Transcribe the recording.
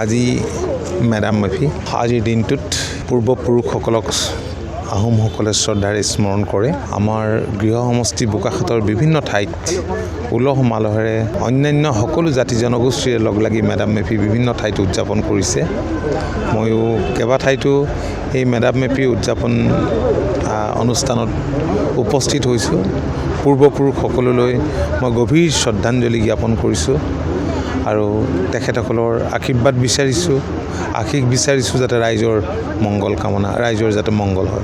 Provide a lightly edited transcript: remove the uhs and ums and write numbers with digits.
আজি মেডাম মেফি আজিৰ দিনটোত পূৰ্বপুৰুষসকলক আহোমসকলে শ্ৰদ্ধাৰে স্মৰণ কৰে। আমাৰ গৃহ সমষ্টি বোকাখাতৰ বিভিন্ন ঠাইত উলহ মালহেৰে অন্যান্য সকলো জাতি জনগোষ্ঠীৰে লগ লাগি মেডাম মেফি বিভিন্ন ঠাইত উদযাপন কৰিছে। ময়ো কেইবা ঠাইতো এই মেডাম মেফি উদযাপন অনুষ্ঠানত উপস্থিত হৈছোঁ। পূৰ্বপুৰুষসকললৈ মই গভীৰ শ্ৰদ্ধাঞ্জলি জ্ঞাপন কৰিছোঁ আৰু তেখেতসকলৰ আশীৰ্বাদ বিচাৰিছোঁ যাতে ৰাইজৰ মংগল কামনা, ৰাইজৰ যাতে মংগল হয়।